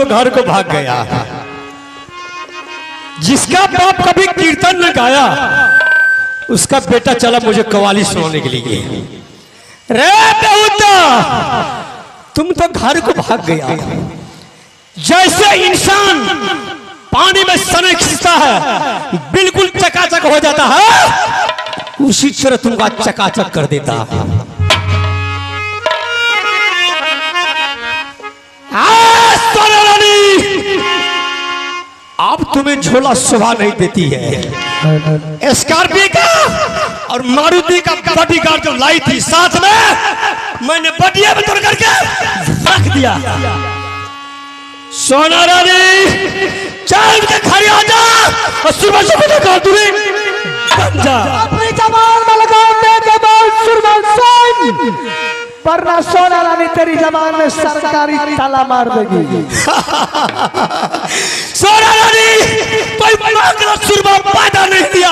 घर को भाग गया। जिसका बाप कभी कीर्तन न गाया उसका बेटा चला मुझे कव्वाली सुनाने के लिए। रे बेहुदा, तुम तो घर को भाग गया। जैसे इंसान पानी में सनक खींचता है बिल्कुल चकाचक हो जाता है, उसी तरह तुमका चकाचक कर देता है। अब तुम्हें झोला शोभा नहीं देती है। स्कॉर्पियो का और मारुति का बॉडीगार्ड जो लाई थी साथ में, मैंने बटिया में तोड़ करके रख दिया। सोना रानी चल के खड़ी आ जा और सुबह सुबह देखा तुम्हें बन जा। अपनी जबान में लगाओ के बोल सुरमन, वरना सोना रानी तेरी जबान में सरकारी ताला मार देगी। सोना रानी कोई मांगना सुरमा पैदा नहीं दिया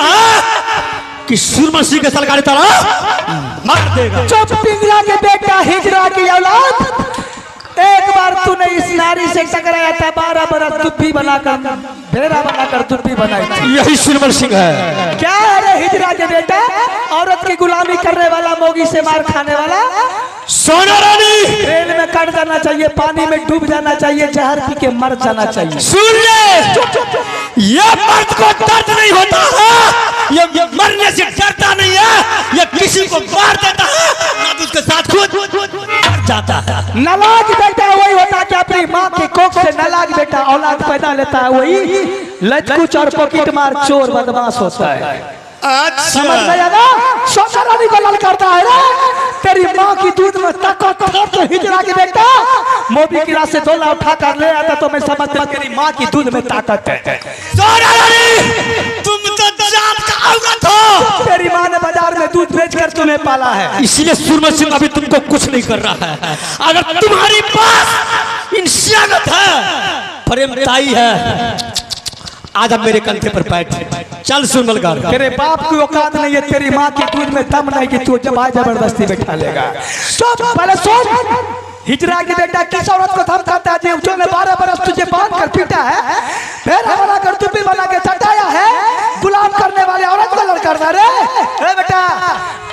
कि सुरमा सिंह के सरकारी ताला मार देगा। चुप पिंगला के बेटा, हिजरा की औलाद, एक बार तूने इस नारी से टकराया था, 12 बरस दुब्बी बनाकर भेड़ा बनाकर दुब्बी बनाई थी। यही सुरमन सिंह है। क्या है रे हिजरा के बेटा, औरत की गुलामी करने वाला, मोगी से मार खाने वाला। सोना रानी रेल में कट जाना चाहिए, पानी में डूब जाना चाहिए, जहर पी के मर जाना चाहिए। सुन ले, ये मर्द को दर्द नहीं होता है, ये मरने से डरता नहीं है, ये किसी को मार देता है ना उसके साथ खुद मर जाता है। नालायक बेटा वही होता है कि अपनी माँ के कोख से नालायक बेटा औलाद पैदा लेता है, वही लचकुच और पॉकेट मार चोर बदमाश होता है। अच्छा समझ गया ना? सोना रानी को ललकारता है ना, तेरी माँ की दूध में ताकत था तो हिजरा के बेटा मोदी की रात से झोला उठा कर ले आता तो मैं समझता तेरी माँ की दूध में ताकत है। सोना रानी तुम तो जात का औरत हो। तेरी माँ ने बाजार में दूध बेचकर तुम्हें पाला है, इसीलिए सुरमन सिंह अभी तुमको कुछ नहीं कर रहा है। अगर तुम्हारी पास इंसानियत है, प्रेमताई है, आज अब मेरे कंधे पर बैठ। चल सुरमल गार, तेरे बाप की औकात नहीं है, तेरी माँ की दूध में दम नहीं कि तू जब जबरदस्ती बैठा लेगा। पहले सोच, हिजरा की बेटा किस औरत को धमकाता है जो ने 12 बरस तुझे बांध कर पीटा है, फिर बना कर दुब्बी बना के चटाया है, गुलाम करने वाले औरत को ललकारता रे बेटा।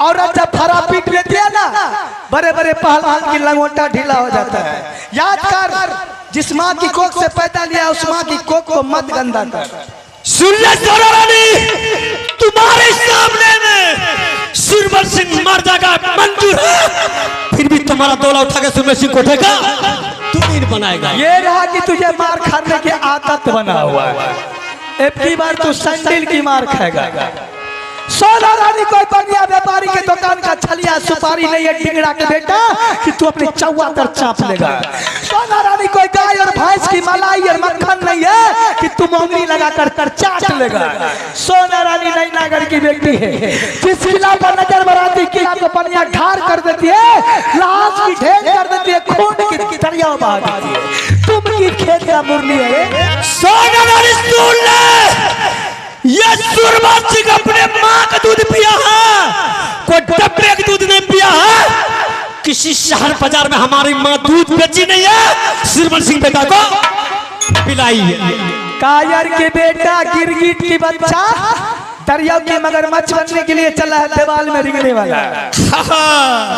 औरत जब फरा पीट लेती है ना, बड़े बड़े पहलवान की लंगोटा ढीला हो जाता है। याद कर, जिस माँ की कोख से पैदा लिया उस माँ की कोख को मत गंदा कर। सुन ले सोना रानी, तुम्हारे सामने में सुरमन सिंह मर जाएगा मंजूर है, फिर भी तुम्हारा तोला उठा के सुरमन सिंह को उठेगा तू नहीं बनाएगा। ये रहा कि तुझे मार खाने की आदत बना हुआ है, एक ही बार तू सैंडल की मार खाएगा। सोना रानी कोई बढ़िया व्यापारी के दुकान का छलिया सुपारी नहीं है टिंगड़ा के बेटा कि तू अपने चौवा कर चाप लेगा। सोना रानी कोई गाय और भैंस की मलाई और मक्खन नहीं है कि तू मोंगरी लगा कर चाट लेगा। सोना रानी नई नागर की बेटी है, जिस किला पर नजर बराती किला को पनिया ढार कर देती है, लाश की ढेर कर देती है, खून की दरिया बहा देती है। तुम की खेत का मुरली है। सोना रानी सुन ले, ये सुरमन सिंह अपने माँ का दूध पिया है, कोई डब्बे का दूध नहीं पिया है। किसी शहर बाजार में हमारी माँ दूध बेची नहीं है, सुरमन सिंह बेटा को पिलाई है। कायर के बेटा, गिरगिट की बच्चा, दरिया के मगरमच्छ बनने के लिए चला है, दीवार में रिंगने वाला।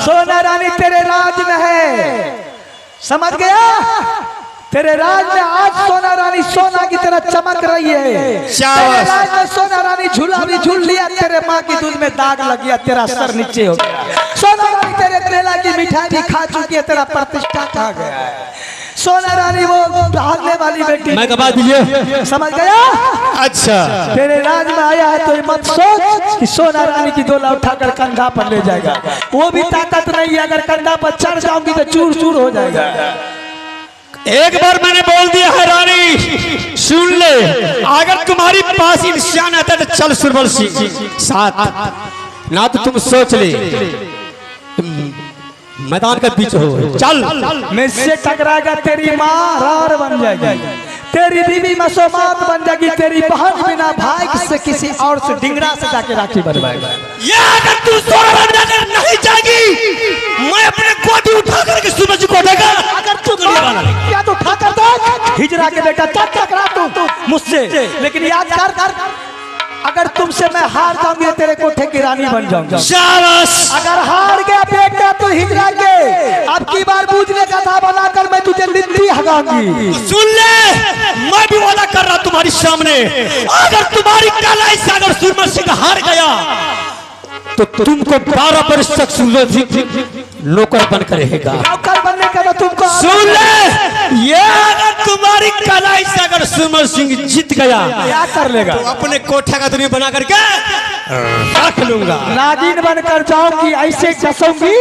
सोना रानी तेरे राज में है, समझ गया? तेरे राज में आज सोना रानी सोना की तरह चमक रही है। तेरे राज में सोना रानी झूला भी झूल लिया, तेरे माँ की दूध में दाग लग गया, तेरा सर नीचे हो गया। सोना रानी तेरे केला की मिठाई भी खा चुकी है, तेरा प्रतिष्ठा खा गया है। सोना रानी वो भागने वाली बेटी, मैं कहा दीजिए, समझ गया? अच्छा तेरे राज में आया है तो मत सोच कि सोना रानी की डोला उठाकर कंधा पर ले जाएगा, वो भी ताकत नहीं है। अगर कंधा पर चढ़ जाऊंगी तो चूर चूर हो जाएगा। एक बार मैंने बोल दिया है रानी, सुन ले, अगर तुम्हारी पास इंसान आता तो चल सुरमल सिंह साथ, ना तो तुम सोच ले मैदान के बीच हो, चल मुझसे टकराएगा तेरी माँ रार बन जाएगी, तेरी बीवी मसोमात बन जाएगी, तेरी बहन बिना भाई से किसी और से डिंगरा से जाके राखी बनवाएगा। ये अगर तू सोना जाकर नहीं जाएगी, मैं अपने गोदी उठा करके सूरज को देगा। अगर तू क्या तो उठा कर दे हिजरा के बेटा टकरा तू मुझसे, लेकिन याद कर अगर तुमसे मैं हार जाऊंगी तेरे कोठे की रानी बन जाऊंगा। शाबाश। अगर हार गया बेटा तो हिजरा के अब की बार बूझने का था बनाकर मैं तुझे लिट्टी हगाऊंगी। सुन ले, मैं भी वादा कर रहा तुम्हारी सामने, अगर तुम्हारी कलाई से अगर सूरमल सिंह हार गया तो तुमको 12 वर्ष तक सूरमल सिंह नौकर बनकर रहेगा। नौकर बनने का तो तुमको सुन ले, ये अगर तुम्हारी कलाई से अगर सूरमल सिंह जीत गया क्या कर लेगा? तो अपने कोठा का दुनिया बना करके रख लूंगा। नागिन बनकर जाऊंगी, ऐसे कसूंगी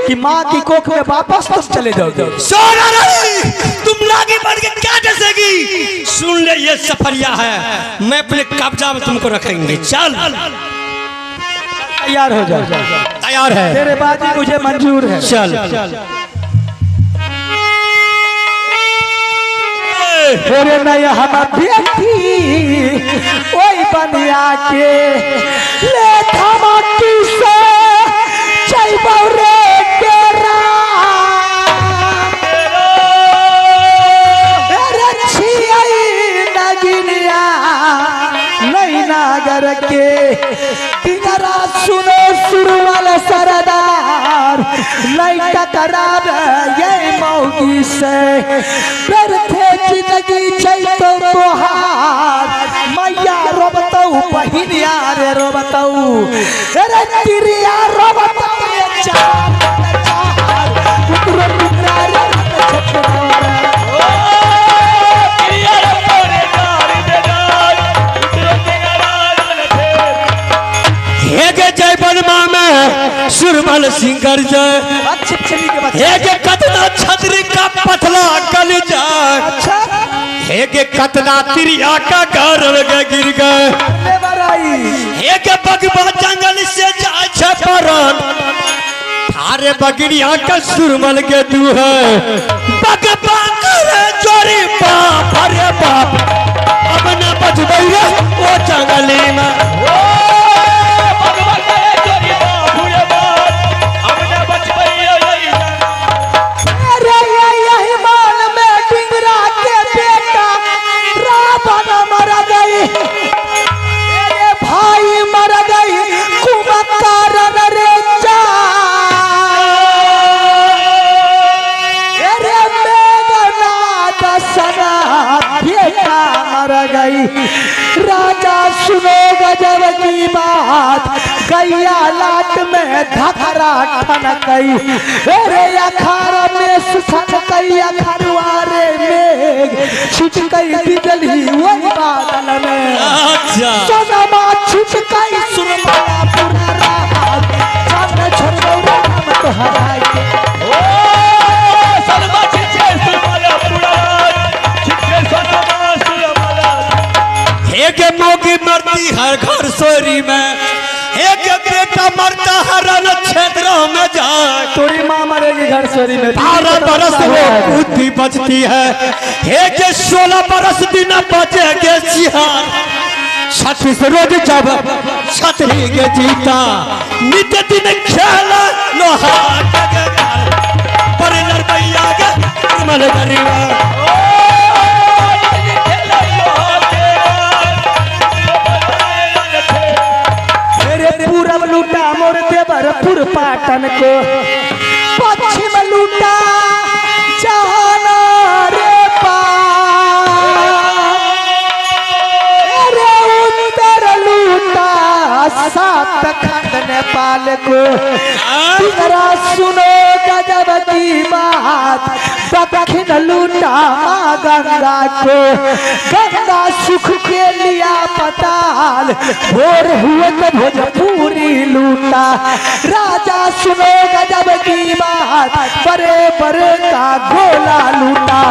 कि माँ की कोख में वापस तुम चले जाओगे। सोना नहीं, तुम नागिन बन के क्या डसेगी? सुन ले, ये सफरिया है, मैं अपने कब्जा में तुमको रखेंगे। चल तैयार हो जा। तैयार है, तेरे बाजी मुझे मंजूर है। चल। तेरे नया हम बेटी ओई बनिया के ले धमकी से चैबौ रे तेरा नगिनिया नई नागर के किनारा सुनो सुरवल सरदार नहीं टकराव ये मौगी से फिर थे जिंदगी चैतो तोहार मैया रोबतौ बहिनिया रे रोबतौ रे तिरिया रोबतौ ये चार टुकड़ा टुकड़ा रे जय बनमा में सुरमल सिंह कर जय, हे कतना छतरी का पतला गल जाए, हे कतना तिरिया का गर्व गिर गए, हे बगवा जंगल से जाए छपरन थारे बगिरिया का सुरमल के तू है बगवा करे जोरी बाप अरे बाप अब न बचबई रे ओ जंगली में। राजा सुनो गजब की बात गैया लाट में धखरा ठनकई रे अखाड़ा में सुखनकई अखरवारे में छिटकई बिजली वही बादल में सोनमा छिटकई सुरमा पूरा रात सामने छोड़ राम तो हराई ओ सोनमा छिटकई सुरमा पूरा छिटकई सोनमा एक मौगी मरती हर घर सोरी में, एक बेटा मरता हर क्षेत्रों में जाए, तोरी माँ मरेगी घर सोरी में 12 बरस वो बुद्धि बचती है, एक 16 बरस दिन बचेगे सिहार 36 रोज जब छतरी के जीता नित्य दिन खेला लोहार पर लड़बैया के मन गरीबा पूरब लूटा मोर देवरपुर पाटन को पश्चिम लूटा जाना रे रे उत्तर लूटा 7 खंड नेपाल को जरा सुनो गजब की बात दक्षिण लूटा माँ गंगा को गंगा सुख के लिया पताल भोर हुए तो भोजपुरी लूटा राजा सुनो गजब की बात बड़े बड़े का गोला लूटा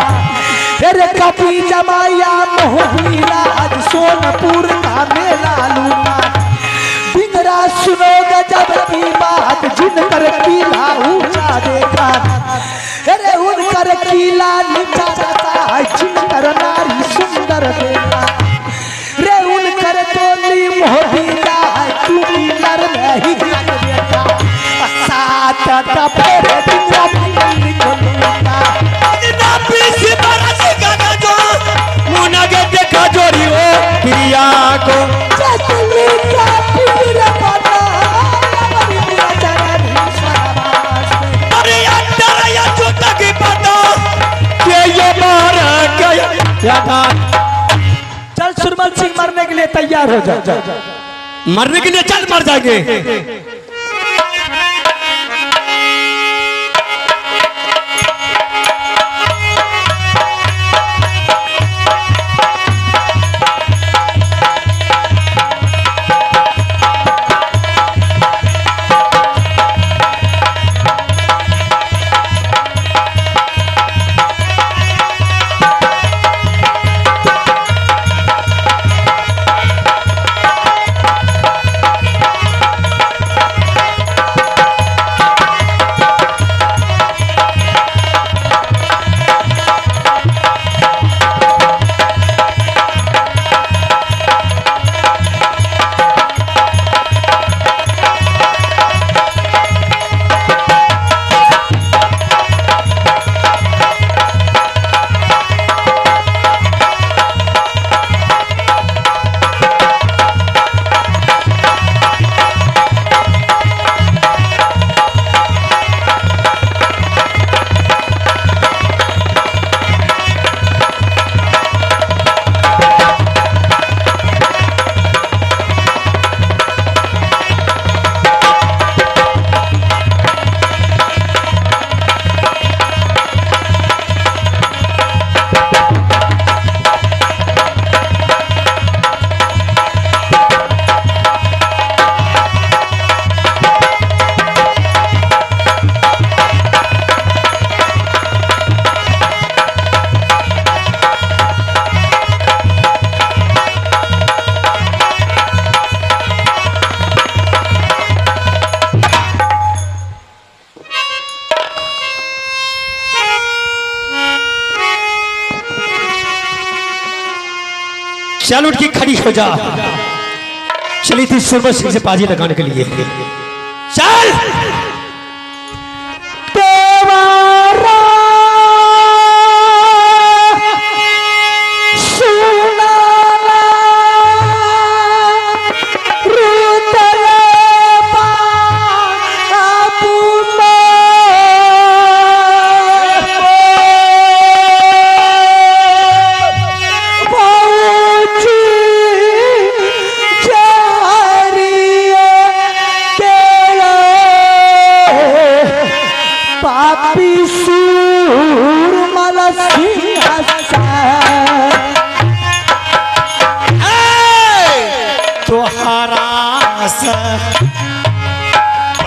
तेरे कपी जमाया मोहनी राज सोनपुर का मेला लूटा बिगड़ा सुनो गजब की बात जिनकर किला ऊंचा देखा अरे उनकर किला नीचा जाता है जिनकर नारी सुंदर देखा रे उनकर टोली मोहनीला है तू नर नहीं देखा साथ टपेरे बिगड़ा बिगड़ी को लूटा ना पीछे बरस गगा जो तैयार हो जा। मरने के लिए चल, मर जाएंगे। चल उठ के खड़ी हो जा। चली थी सुरभा सिंह से बाजी लगाने के लिए। चल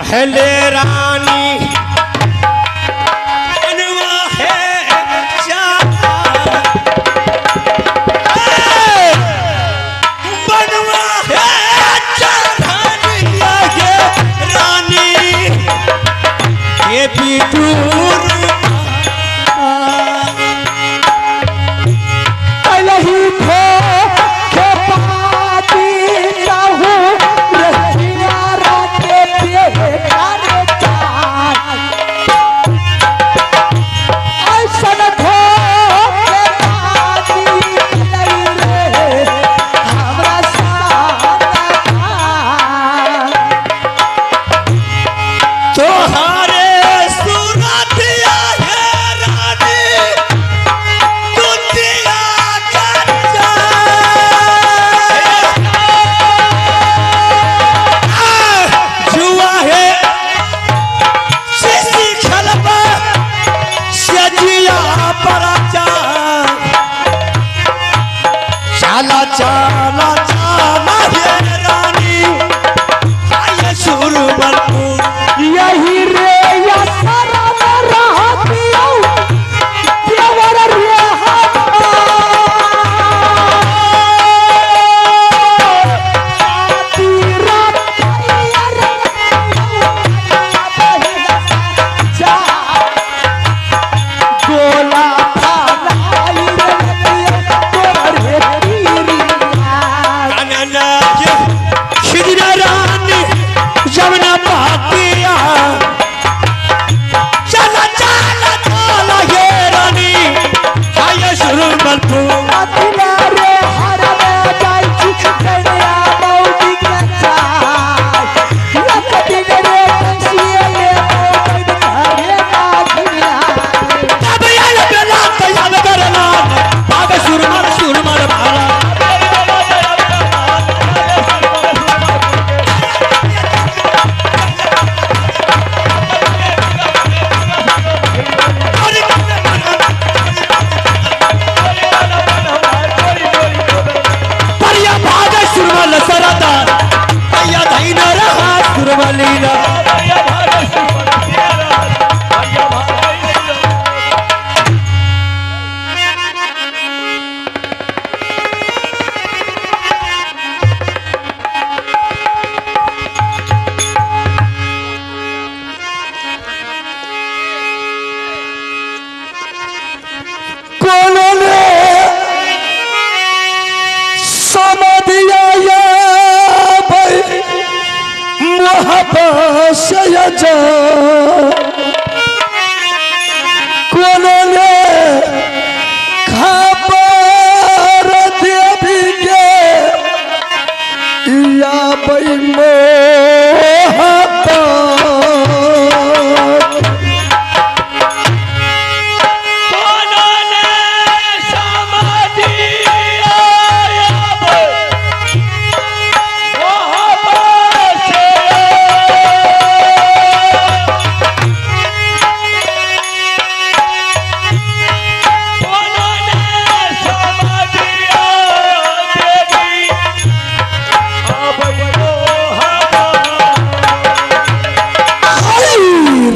पहले रानी बनवा है बनवा है रानी ये भी दूर जा कोने खबर देवी के या बैमो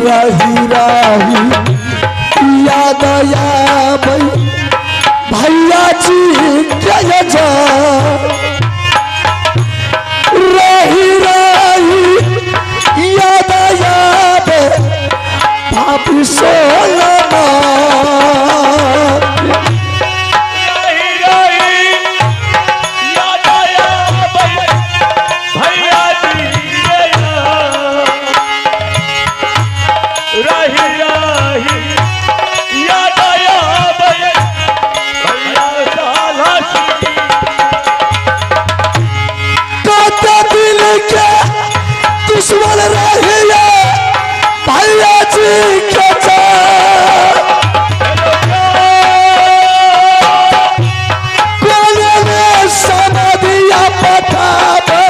राही राही याद आया भैया जी क्या जा राही राही याद आया भाभी सोलमा दुश्मन रहिए भैया जी के कोने में समाधिया पठावे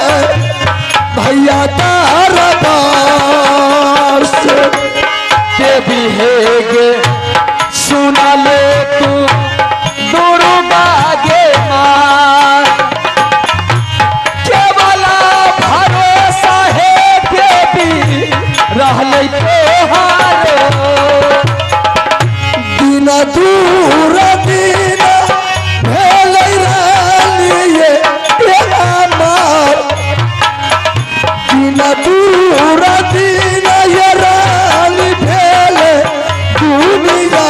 भैया तारबार से देवी हेगे सुना ले तू दुर्गा गे मार रहले तोहारो दिन दूर दिन भेलै रानिए हमार दिन दूर दिन ये रानी भेले दुनिया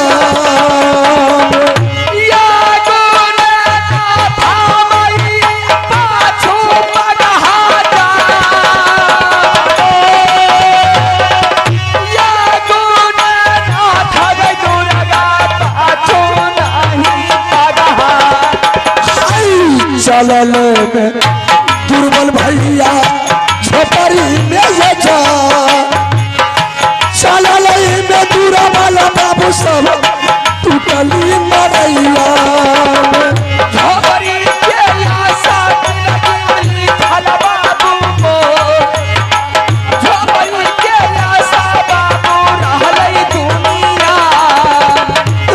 चलल में दुर्बल भैया झोपड़ी में जा चलल में दूरा वाला बाबू सब टूटली मरैया झोपड़ी के आशा लगी खाला बाबू को झोपड़ी के आशा बाबू रहलै दुनिया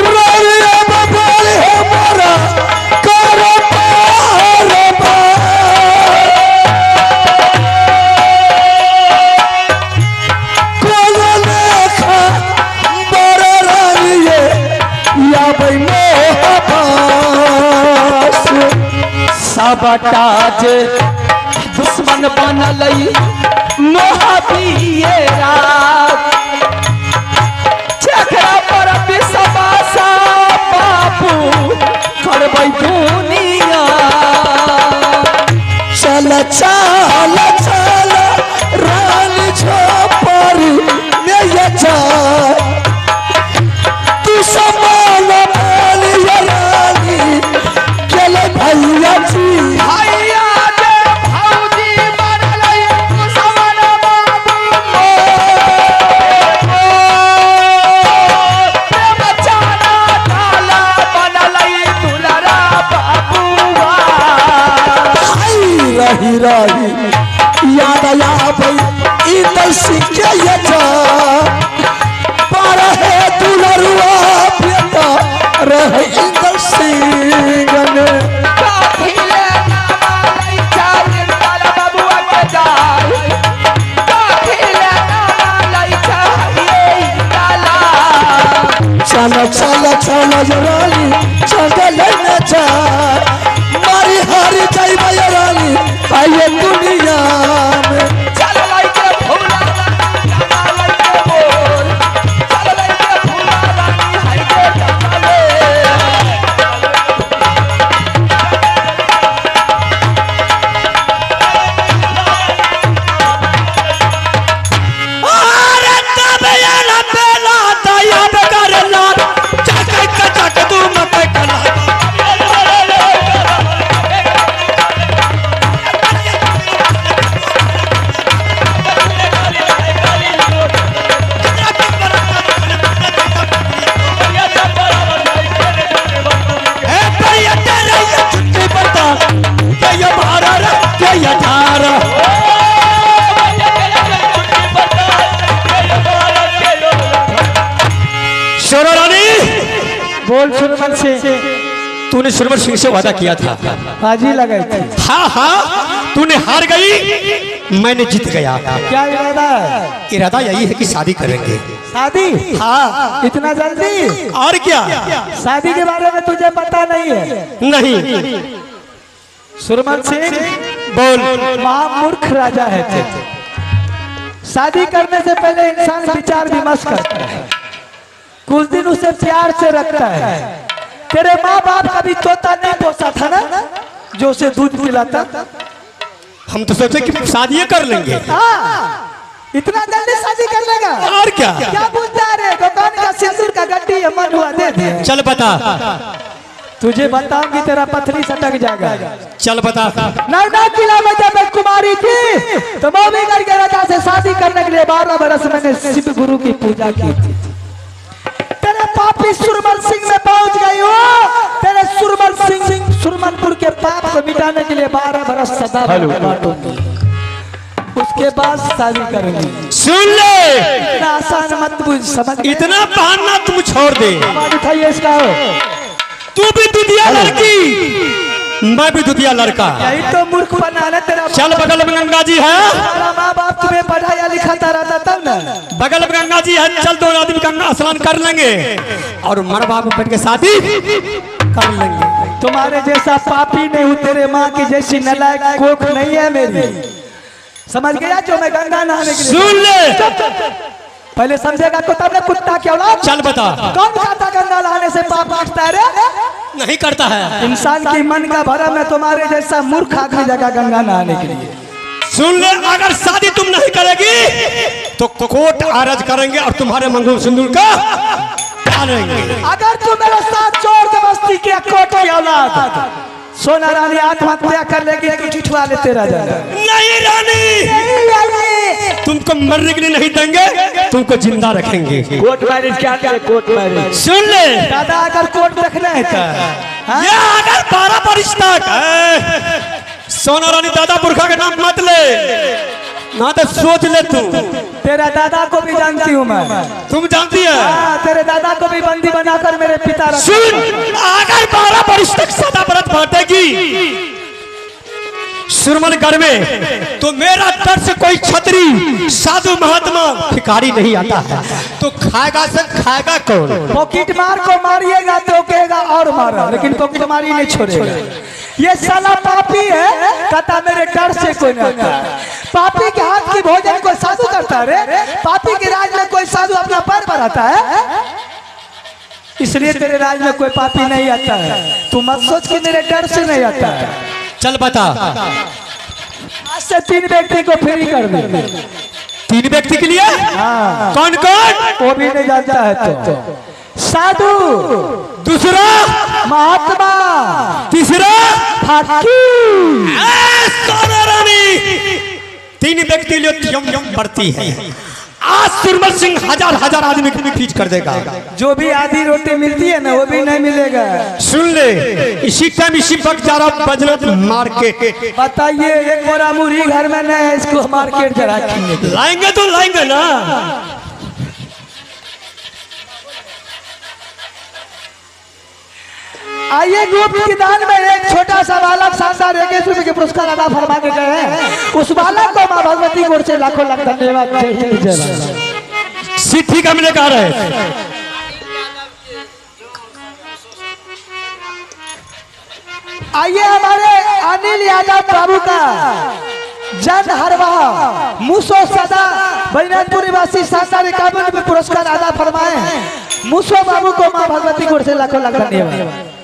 रे बाबा हमारा करो सबटा जे दुश्मन बनल मोहबिए चेहरा पर विश्वास बाबू करबै दुनिया चल चल चल रानी झोपड़ी में जा तू समान बोलिए रानी केले भैया जी भैया जे भौजी बनलै दुश्मन बाबू बचाना काला बनलै दुलरा बाबूआ रही रही याद आबै ई त सीखे जा पर है दुलरुआ बेटा रहे इंद्र सिंह ने काफिले नामा लई चाल काला बाबूआ के जाय काफिले नामा लई चाहिए काला चल चल चल जराली चल न जा मारी हारी जाइबा रानी आइए दुनिया में चल लाई के फूला लाई के बोल चल लाई के फूला रानी हाय के चले बोल सुरमन से। तूने सुरमन सिंह से वादा किया था। बाजी लगाई थी। हाँ हाँ, तूने हार गई, मैंने जीत गया। क्या इरादा है? इरादा यही है कि शादी करेंगे। शादी? हाँ। इतना जल्दी? और क्या? शादी के बारे में तुझे पता नहीं है? नहीं। सुरमन सिंह बोल। महामूर्ख राजा है थे। शादी करने से पहले इंसान विचार विमर्श करता है, कुछ दिन उसे प्यार से रखता है। तेरे माँ बाप कभी तोता नहीं पोसा था ना, जो उसे दूध पिलाता। हम तो सोचे कि शादी कर लेंगे। हाँ, इतना जल्दी शादी कर लेगा? और क्या? क्या पूछता है? दुकान का सिंदूर का गड्डी मन हुआ दे दे। चल बता। तुझे बताऊंगी तेरा पथरी सटक जाएगा। चल बता। नैना किला में जब मैं कुमारी थी तो मौमी करके राजा से शादी करने के लिए 12 बरस मैंने शिव गुरु की पूजा की थी। तेरे पापी सुरमन सिंह में पहुंच गई हो। तेरे सुरमन सिंह सुरमनपुर के पाप को मिटाने के लिए 12 बरस सदा बांटूंगी, उसके बाद शादी करूंगी। सुन ले, इतना आसान मत बुझ, समझ। इतना बहाना तुम छोड़ दे। आवाज उठाइए इसका। तू भी दुधिया लड़की, मैं भी दुधिया लड़का। यही तो मूर्ख बनाना तेरा। चल, बगल में गंगा जी है। हमारा माँ बाप तुम्हें पढ़ाया लिखाता रहता तब ना। बगल में गंगा जी है, चल 2 आदमी गंगा स्नान कर लेंगे और मरबा में बैठ के शादी कर लेंगे। तुम्हारे जैसा पापी नहीं हूँ, तेरे माँ की जैसी नलायक कोख नहीं है मेरी, समझ गया? जो मैं गंगा नहाने के लिए। सुन ले, पहले समझेगा तो तब ना कुत्ता क्या औलाद। चल बता। कौन कहता गंगा नहाने से पाप हटता है रे? नहीं करता है। इंसान की मन का भरम है तुम्हारे जैसा मूर्ख आदमी जगह गंगा नहाने के लिए। सुन ले, अगर शादी तुम नहीं करेगी तो कोर्ट अरेस्ट करेंगे और तुम्हारे मंगल सिंदूर का डालेंगे। अगर तू मेरे साथ जोर जबरदस्ती किया कोर्ट की औलाद, सोना रानी आत्महत्या कर लेगी कि चिठवा लेते रह जाएगा। नहीं रानी, तुमको मरने के लिए नहीं देंगे, तुमको जिंदा रखेंगे। कोर्ट मैरिज क्या करे? Court marriage. सुन ले दादा, अगर कोर्ट देखना है तो ये अगर 12 बरिस तक सोना रानी दादा पुरखा का नाम मत ले, ना तो सोच ले तू। तेरा दादा को भी जानती हूँ मैं। तुम जानती है? तेरे दादा को भी बंदी बनाकर मेरे पिता रखे। सुन, अगर 12 बरिस तक सदा व्रत बांटेगी सुरमनगढ़ में तो मेरा डर से कोई छतरी साधु महात्मा भिखारी नहीं आता है। तो खाएगा से खाएगा कौन? पॉकेट मार को मारिएगा तो कहेगा और मारा, लेकिन पॉकेट मारी नहीं छोड़ेगा। ये साला पापी है, कहता मेरे डर से कोई नहीं आता। पापी के हाथ की भोजन कोई साधु करता है रे? पापी के राज में कोई साधु अपना पैर बढ़ाता है? इसलिए तेरे राज में कोई पापी नहीं आता है। तू मत सोच कि मेरे डर से नहीं आता है। चल बता। आज से 3 व्यक्ति को फ्री कर दे। 3 व्यक्ति के लिए? हाँ। कौन कौन? वो भी नहीं जानता है तो। साधु, दूसरा महात्मा, तीसरा फकीर। सोना रानी 3 व्यक्ति लिए यम यम बढ़ती है। आज सुरमन सिंह हजार आदमी को खींच कर देगा। जो भी आधी रोटी मिलती है ना वो भी नहीं मिलेगा। सुन ले, इसी टाइम इसी वक्त जा रहा बजरत मार्केट। बताइए, एक बोरा मुरही घर में नहीं है, इसको मार्केट जरा लाएंगे तो लाएंगे ना। आइए, गुप्त की दान में एक छोटा सा बालक शानदार 21 रुपए के पुरस्कार अदा फरमा के गए हैं। उस बालक को मां भगवती की ओर से लाखों लाख धन्यवाद। सिद्धि का मिले कह रहे। आइए, हमारे अनिल यादव बाबू का जन हरवा मूसो सदा बैनाथपुर निवासी शानदार 51 रुपए पुरस्कार अदा फरमाए हैं। मूसो बाबू को मां भगवती की ओर से लाखों लाख धन्यवाद।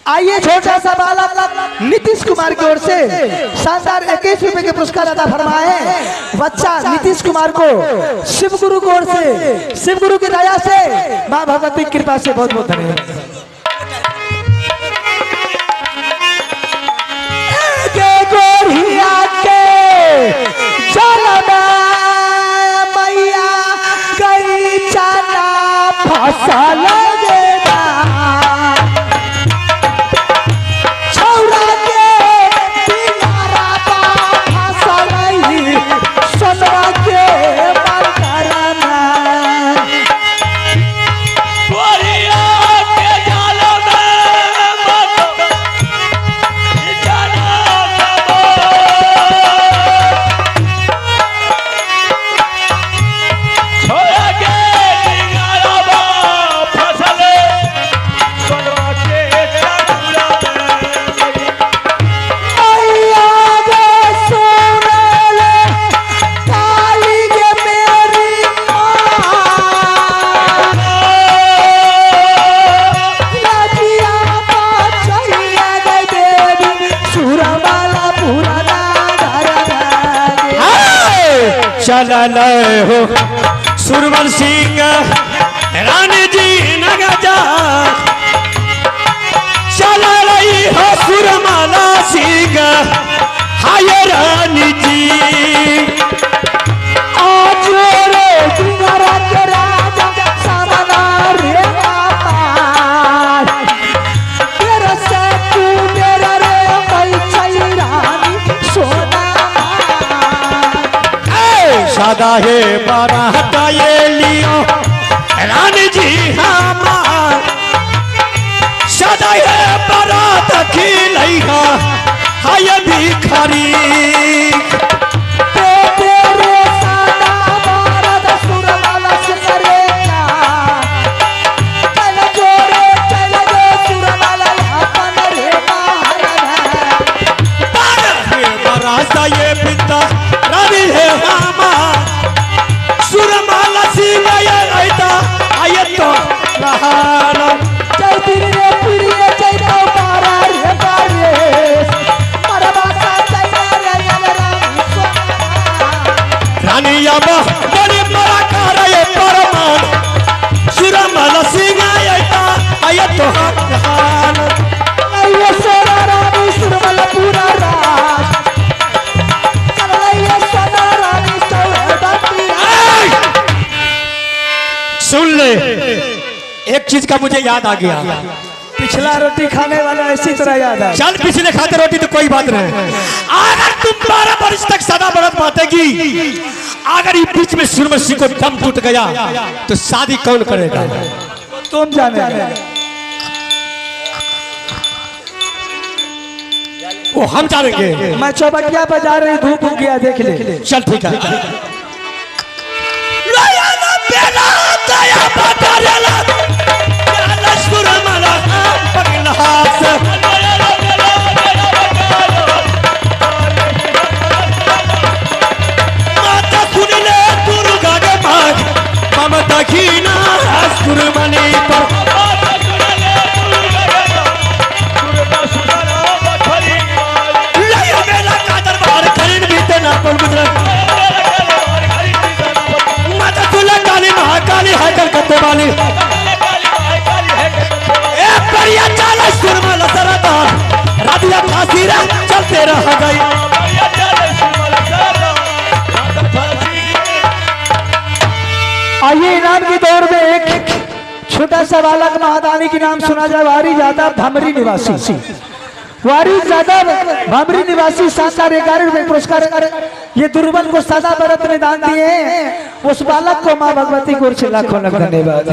आइए, छोटा सा बालक नीतीश कुमार की ओर से शानदार 21 रुपए के पुरस्कार अदा फरमाए हैं। बच्चा नीतीश कुमार को शिव गुरु की ओर से, शिव गुरु की दया से, मां भगवती की कृपा से बहुत बहुत धन्यवाद। मैया गई चना फसल चला लय हो सुरवर सिंह रानी जी नगजा चला रही हो सुरमाला सिंह हाय रानी जी आज रे सिंगरा के राजा सामना रे माता तेरा से तू मेरा रे मैं रानी सोना सदा है बारात ये लियो रानी जी हमार सदा है बारात खिलैहा हाय भिखारी तेरे सादा बारात सुरमाला से करेगा चल जोरे चल जो सुरमाला अपन रे बारात ये पिता रानी है हमार सुरमाला सिंह ये रहता आये तो रहाना जय रे प्रिय जय तो बारा रे बारे मरबासा जय रे रानी अब बड़ी बड़ा कर ये परमान सुरमाला सिंह आये तो रहाना ये सोना रानी सुरमाला पूरा राज चल ये सोना रानी सौदाती सुन ले एक चीज का मुझे याद आ गया पिछला रोटी खाने वाला इसी तरह याद है चल पिछले खाते रोटी तो कोई बात नहीं अगर तुम 12 वर्ष तक सदा बरत बातेगी अगर इस बीच में सूर्यवंशी को दम टूट गया तो शादी कौन करेगा तुम जाने वो हम जानेंगे मैं चौबटिया बजा रही धूप उग गया देख ले चल ठीक है महाकाली है कलकत्ते वाली ए बढ़िया चल सुरमाला सरदार राधिया फांसी रे चलते रह गई आइए इनाम की दौड़ में एक छोटा सा बालक महादानी की नाम सुना जाए वारी यादव भमरी निवासी वारी यादव भमरी निवासी 7,11 रुपए पुरस्कार ये दुर्बल को सदा व्रत में दान दिए उस बालक को माँ भगवती को से लाखों लाख धन्यवाद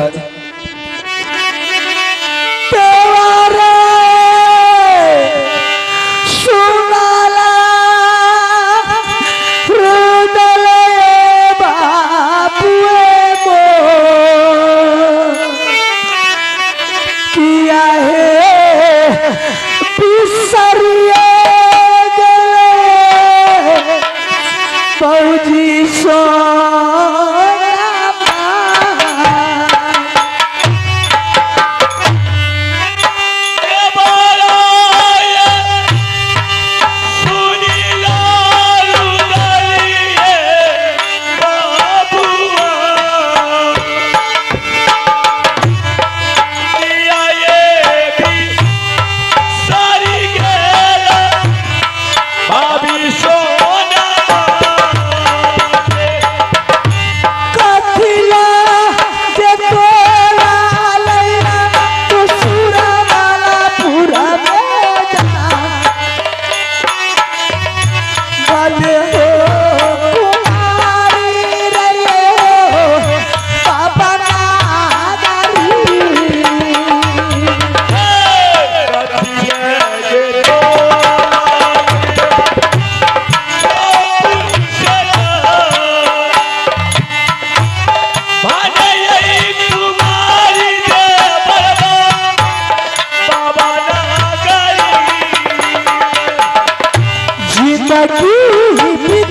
की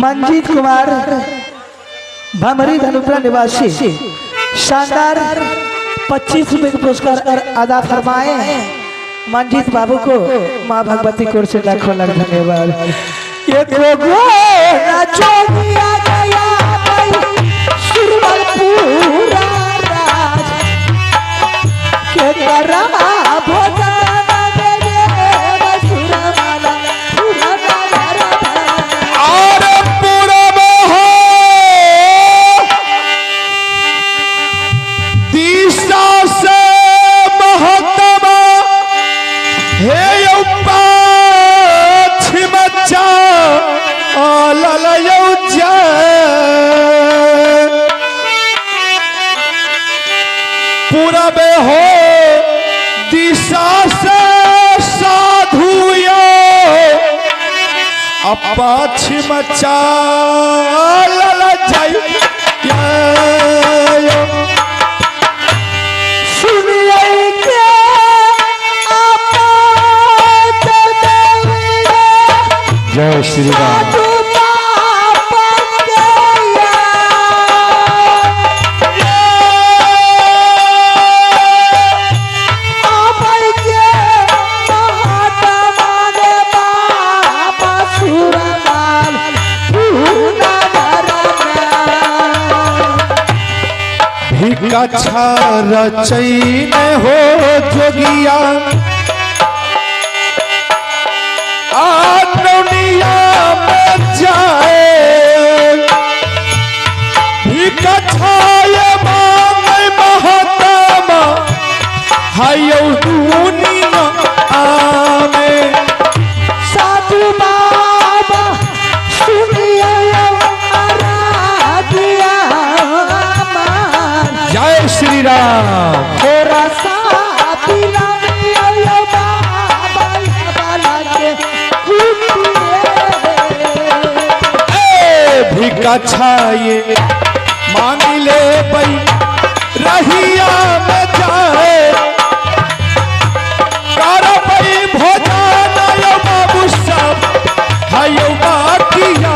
मंजीत कुमार भमरी धनुपुरा निवासी शानदार 25 रुपए का पुरस्कार अदा फरमाए मंजीत बाबू को माँ भगवती की ओर से लाखों लाख धन्यवाद। पूरबे हो दिशा से साधुयो पश्चिम चाल जाय जय श्री राम। अच्छा रचैन हो जोगिया दुनिया में जाए महात्मा हायो दुनिया में साधु बाबा सुनिया जय श्री राम। भिका छाए मांग ले पई रहिया में जाए कर पई भोजन यो बाबू सब हायो बाटिया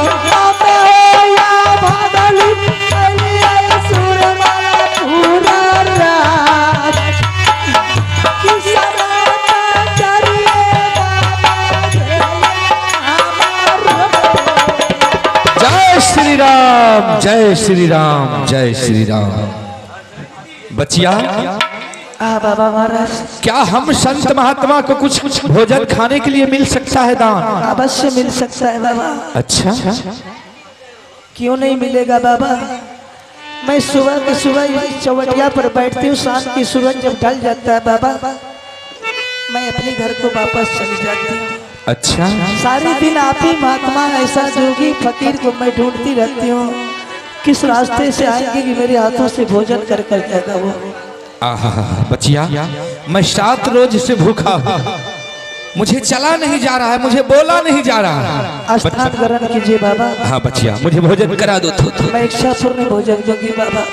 जय श्री राम जय श्री राम। बचिया बाबा महाराज क्या हम संत महात्मा को कुछ भोजन खाने के लिए मिल सकता है दान? अवश्य मिल सकता है बाबा। अच्छा क्यों नहीं मिलेगा बाबा। मैं सुबह की सुबह चौवटिया पर बैठती हूँ, शाम की सूरज जब ढल जाता है बाबा मैं अपने घर को वापस चली जाती हूँ। अच्छा सारे दिन आप ही महात्मा ऐसा जोगी फकीर को मैं ढूंढती रहती हूँ, किस रास्ते से आएंगे कि मेरे हाथों से भोजन कर कर जाएगा वो। बचिया मैं 7 रोज से भूखा हूँ, मुझे चला नहीं जा रहा है, मुझे बोला नहीं जा रहा है। स्थान ग्रहण कीजिए बाबा। हाँ बचिया मुझे भोजन करा दो तो। मैं इच्छापुर में भोजन दूंगी बाबा।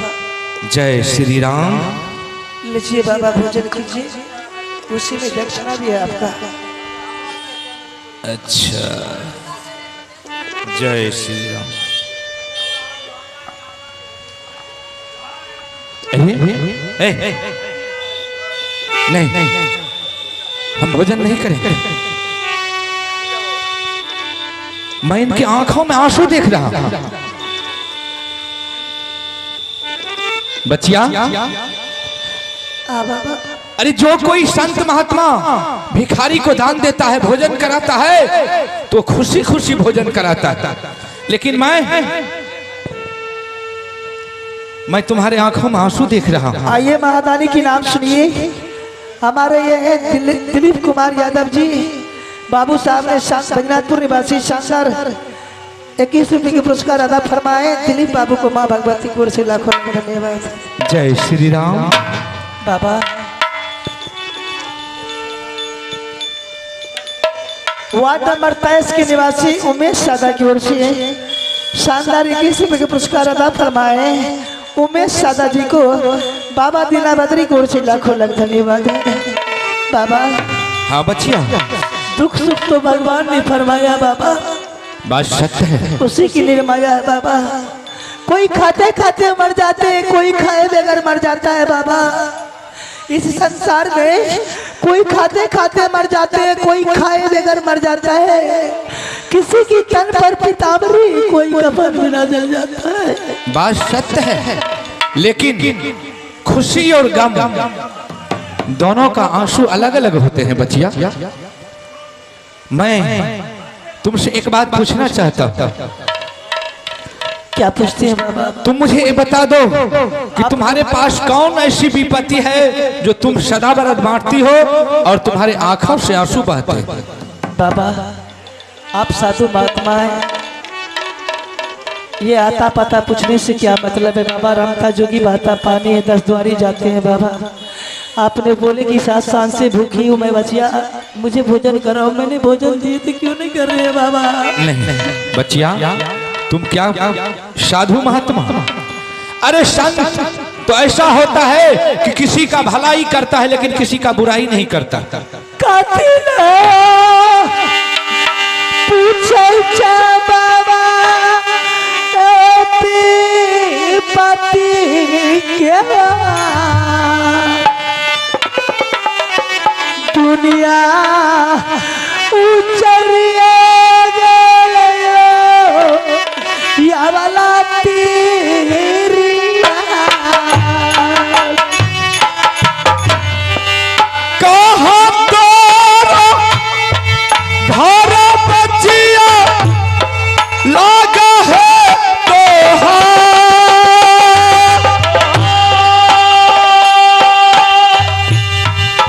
जय श्री राम। लीजिए बाबा भोजन कीजिए, उसी में दक्षिणा भी है आपका। अच्छा जय श्री राम। नहीं हम भोजन नहीं करेंगे। मैं इनकी आंखों में आंसू देख रहा हूं। बचिया अरे जो कोई संत महात्मा भिखारी को दान देता है, भोजन कराता है तो खुशी खुशी भोजन कराता है, लेकिन मैं तुम्हारे आंखों में आंसू देख रहा हूँ। आइए महादानी की नाम सुनिए। हमारे ये है दिलीप कुमार यादव जी, बाबू साहब ने बजनाथपुर निवासी शानदार 21 रुपए के पुरस्कार अदा फरमाए। दिलीप बाबू को माँ भगवती की ओर से लाखों धन्यवाद। जय श्री राम। बाबा वार्ड नंबर 23 के निवासी उमेश सादा की ओर से शानदार 21 रुपए के पुरस्कार अदा फरमाए उमेश सादा जी को बाबा दीना बद्री की ओर से लाखों लाख धन्यवाद। बाबा हाँ बच्चिया दुख सुख तो भगवान ने फरमाया बाबा, बात सत्य है। उसी की निर्माया है बाबा। कोई खाते खाते मर जाते हैं, कोई खाए बगैर मर जाता है बाबा। इस संसार में कोई खाते खाते मर जाते हैं, कोई खाए बगैर मर जाता है। किसी की तन पर पीताम्बरी, कोई कफन बिना जल जाता है। बात सत्य है, लेकिन खुशी और गम दोनों का आंसू अलग अलग होते हैं बचिया। मैं तुमसे एक बात पूछना चाहता हूँ। क्या पूछते हैं बाबा? तुम मुझे ये बता दो कि तुम्हारे पास कौन ऐसी विपत्ति है जो तुम सदा बरद बांटती हो और तुम्हारे आंखों से आंसू बहते हैं। बाबा आप साधु महात्मा हैं, ये आता पता पूछने से क्या मतलब है बाबा? रमता जोगी बहता पानी है, 10 द्वारी जाते हैं बाबा। आपने बोले कि 7 साल से भूखी हूँ मैं बचिया, मुझे भोजन कराओ। मैंने भोजन दिए थे, क्यों नहीं कर रहे हैं बाबा? नहीं बचिया, तुम क्या साधु महात्मा? अरे संत तो ऐसा होता है कि किसी का भलाई करता है लेकिन किसी का बुराई नहीं करता। कातिल पूछे बाबा पति क्या दुनिया उचरिए या वाला तेरी कहाँ तोरा घर बचिया लागा है तोहार,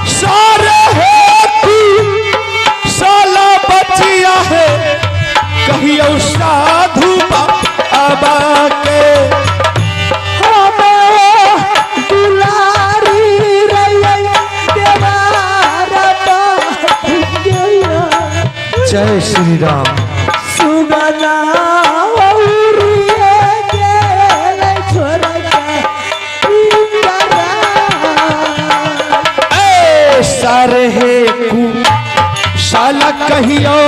सारे है तू साला बचिया है कहियो साधु बाबा के। जय श्री राम। सुगना सारे कु साला कहियो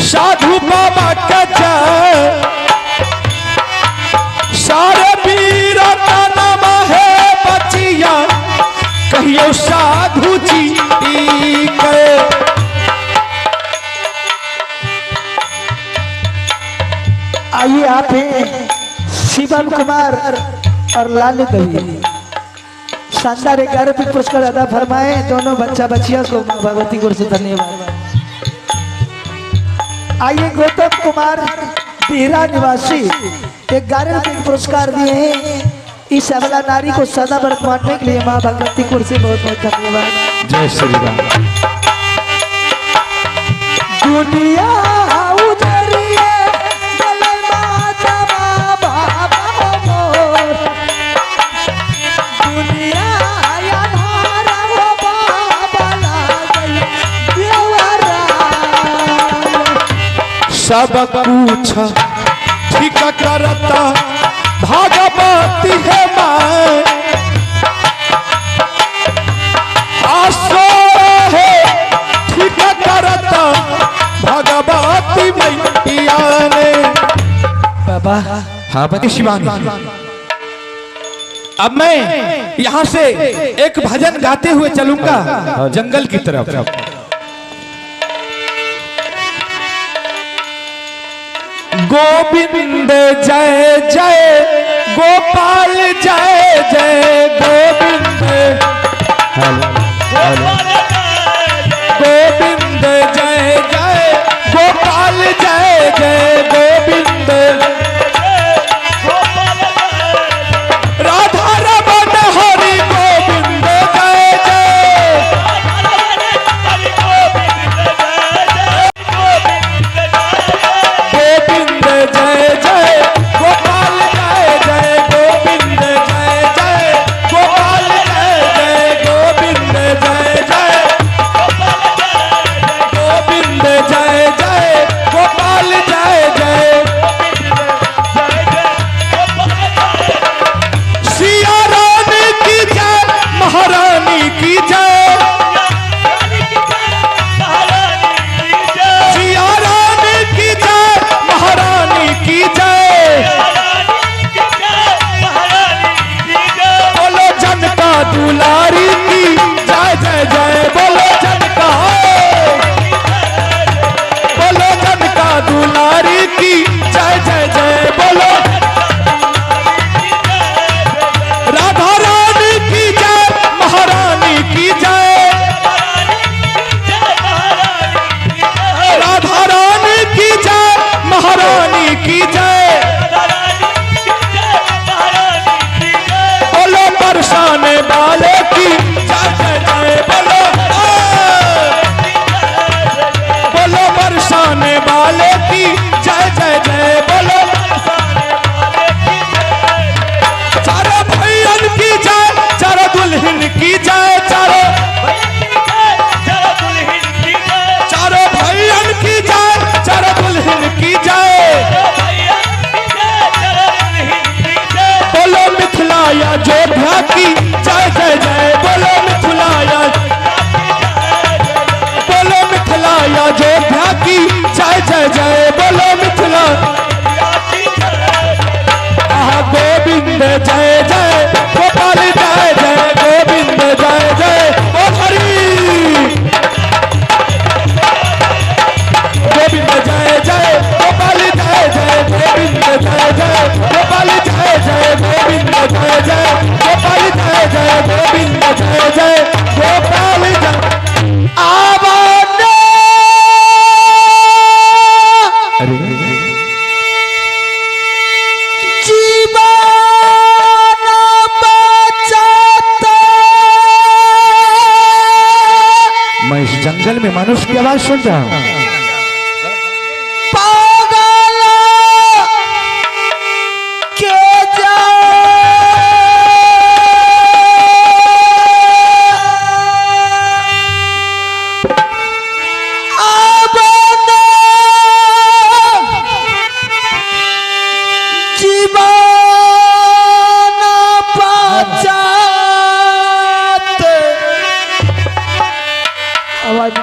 साधु बाबा का जय, सारे वीर का नाम है बचिया कहियो साधु जी के। आइए आप हैं शिवम कुमार और लालू कवि, शानदार 11 रुपये पुरस्कार अदा फरमाए दोनों बच्चा बच्चियों को माँ भगवती गुरु से धन्यवाद। आइए गौतम कुमार बिहरा निवासी 11 रुपये पुरस्कार दिए हैं। इस अबला नारी को सदा बरत बांटने के लिए माँ भगवती गुरु से बहुत बहुत धन्यवाद। जय श्री राम। दुनिया सब कुछ ठीक करता भागवती है माँ, आसो है ठीक करता भगवती मैया ने। बाबा हाँ पति शिवानी, अब मैं यहाँ से एक भजन गाते हुए चलूंगा जंगल की तरफ। गोविंद जय जय गोपाल जय जय गोविंद, गोविंद जय जय गोपाल जय जय गोविंद, राधा रमन हरि गोविंद जय जय, गोविंद जय जय गोपाल जय जय गोविंद जय की जय जय जय बोलो मिथिला बोलो मिथिला अयोध्या की जय जय जय बोलो मिथिला गोविंद जय जय गोपाल जय जय गोविंद जय जय ओ हरि गोविंद जय जय गोपाल जय जय गोविंद जय जय गोपाल जय जय गोविंद जय जय गोपाल जय जय गोविंद जय जय गोपाल जय आवाने मैं इस जंगल में मनुष्य की आवाज सुन रहा हूं। आवाज